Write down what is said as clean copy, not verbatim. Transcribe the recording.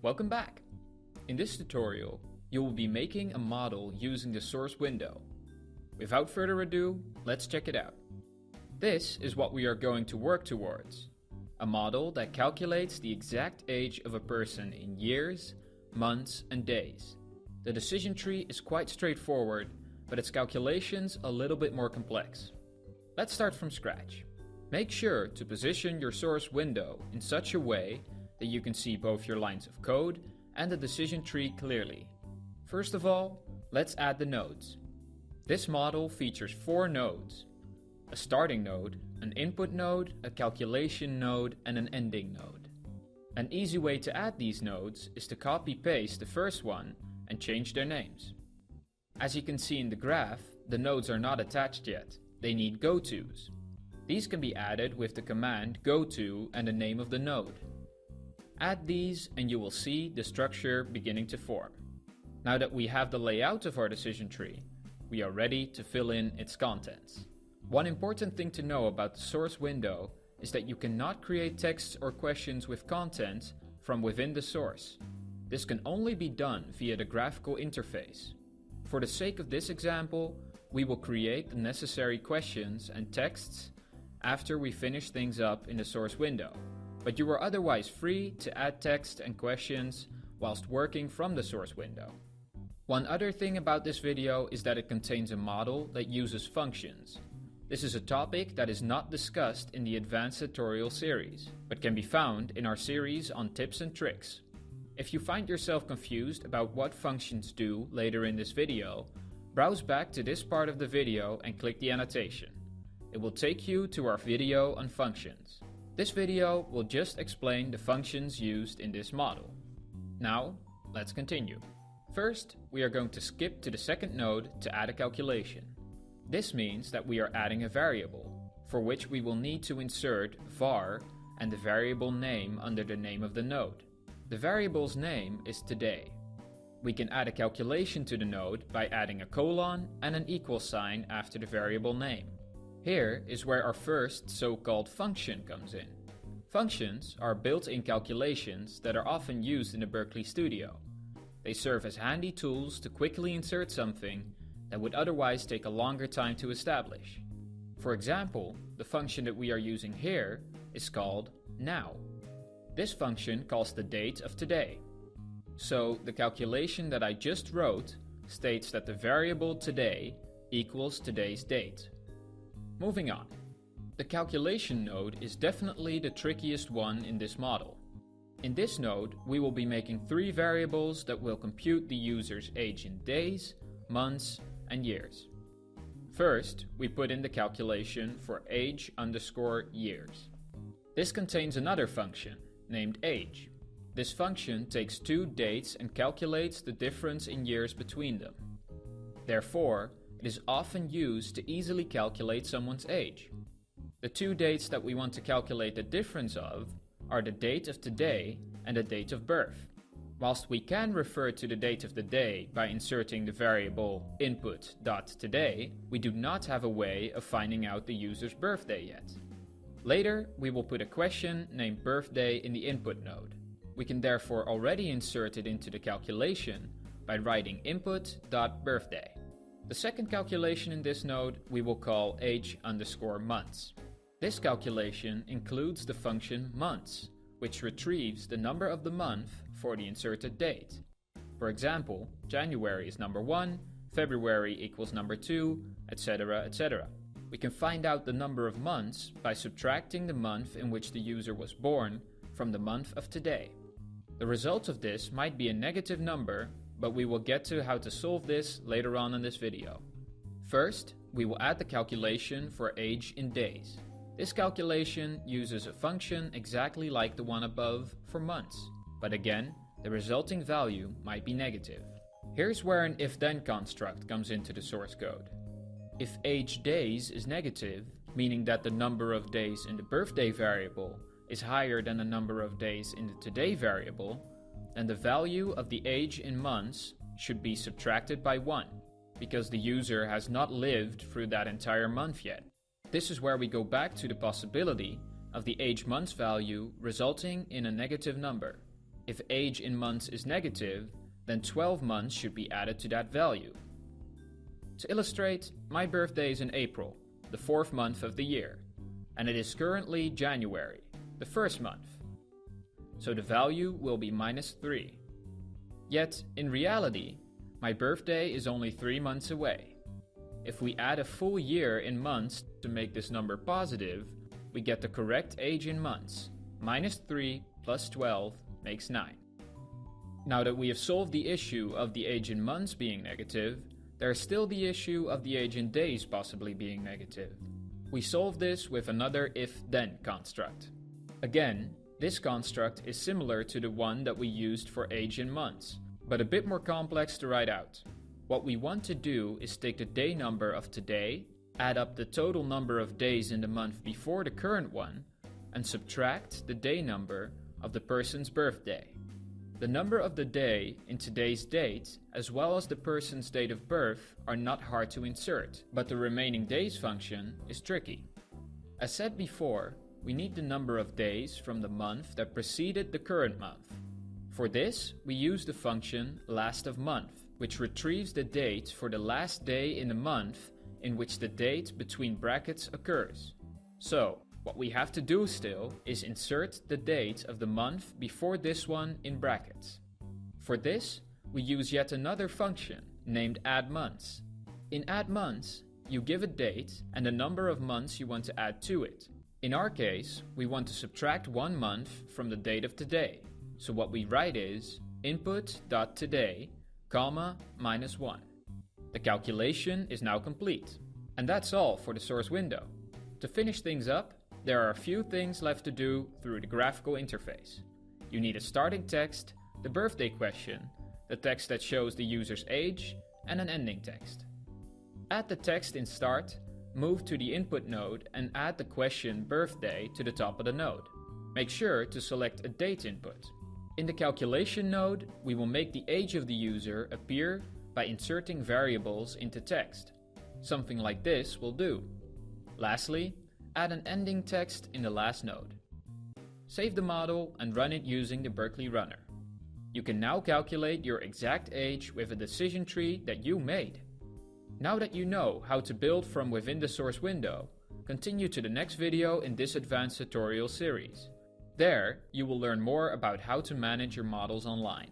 Welcome back! In this tutorial, you will be making a model using the source window. Without further ado, let's check it out. This is what we are going to work towards. A model that calculates the exact age of a person in years, months, and days. The decision tree is quite straightforward, but its calculations a little bit more complex. Let's start from scratch. Make sure to position your source window in such a way that you can see both your lines of code and the decision tree clearly. First of all, let's add the nodes. This model features 4 nodes: a starting node, an input node, a calculation node, and an ending node. An easy way to add these nodes is to copy-paste the first one and change their names. As you can see in the graph, the nodes are not attached yet. They need gotos. These can be added with the command goto and the name of the node. Add these and you will see the structure beginning to form. Now that we have the layout of our decision tree, we are ready to fill in its contents. One important thing to know about the source window is that you cannot create texts or questions with content from within the source. This can only be done via the graphical interface. For the sake of this example, we will create the necessary questions and texts after we finish things up in the source window. But you are otherwise free to add text and questions whilst working from the source window. One other thing about this video is that it contains a model that uses functions. This is a topic that is not discussed in the advanced tutorial series, but can be found in our series on tips and tricks. If you find yourself confused about what functions do later in this video, browse back to this part of the video and click the annotation. It will take you to our video on functions. This video will just explain the functions used in this model. Now, let's continue. First, we are going to skip to the second node to add a calculation. This means that we are adding a variable, for which we will need to insert var and the variable name under the name of the node. The variable's name is today. We can add a calculation to the node by adding a colon and an equal sign after the variable name. Here is where our first so-called function comes in. Functions are built-in calculations that are often used in the Berkeley studio. They serve as handy tools to quickly insert something that would otherwise take a longer time to establish. For example, the function that we are using here is called now. This function calls the date of today. So the calculation that I just wrote states that the variable today equals today's date. Moving on. The calculation node is definitely the trickiest one in this model. In this node, we will be making 3 variables that will compute the user's age in days, months, and years. First, we put in the calculation for age_years. This contains another function named age. This function takes 2 dates and calculates the difference in years between them. Therefore, it is often used to easily calculate someone's age. The 2 dates that we want to calculate the difference of are the date of today and the date of birth. Whilst we can refer to the date of the day by inserting the variable input.today, we do not have a way of finding out the user's birthday yet. Later, we will put a question named birthday in the input node. We can therefore already insert it into the calculation by writing input.birthday. The second calculation in this node we will call age_months. This calculation includes the function months, which retrieves the number of the month for the inserted date. For example, January is number 1, February equals number 2, etc., etc. We can find out the number of months by subtracting the month in which the user was born from the month of today. The result of this might be a negative number, but we will get to how to solve this later on in this video. First, we will add the calculation for age in days. This calculation uses a function exactly like the one above for months, but again, the resulting value might be negative. Here's where an if-then construct comes into the source code. If age days is negative, meaning that the number of days in the birthday variable is higher than the number of days in the today variable, then the value of the age in months should be subtracted by 1, because the user has not lived through that entire month yet. This is where we go back to the possibility of the age months value resulting in a negative number. If age in months is negative, then 12 months should be added to that value. To illustrate, my birthday is in April, the 4th month of the year, and it is currently January, the 1st month. So the value will be -3. Yet, in reality, my birthday is only 3 months away. If we add a full year in months to make this number positive, we get the correct age in months. -3 plus 12 makes 9. Now that we have solved the issue of the age in months being negative, there is still the issue of the age in days possibly being negative. We solve this with another if-then construct. Again, this construct is similar to the one that we used for age in months, but a bit more complex to write out. What we want to do is take the day number of today, add up the total number of days in the month before the current one, and subtract the day number of the person's birthday. The number of the day in today's date, as well as the person's date of birth, are not hard to insert, but the remaining days function is tricky. As said before, we need the number of days from the month that preceded the current month. For this, we use the function last of month, which retrieves the date for the last day in the month in which the date between brackets occurs. So, what we have to do still is insert the date of the month before this one in brackets. For this, we use yet another function named addMonths. In addMonths, you give a date and the number of months you want to add to it. In our case, we want to subtract 1 month from the date of today. So what we write is input.today, -1. The calculation is now complete. And that's all for the source window. To finish things up, there are a few things left to do through the graphical interface. You need a starting text, the birthday question, the text that shows the user's age, and an ending text. Add the text in start, move to the input node and add the question birthday to the top of the node. Make sure to select a date input. In the calculation node, we will make the age of the user appear by inserting variables into text. Something like this will do. Lastly, add an ending text in the last node. Save the model and run it using the Berkeley runner. You can now calculate your exact age with a decision tree that you made. Now that you know how to build from within the source window, continue to the next video in this advanced tutorial series. There, you will learn more about how to manage your models online.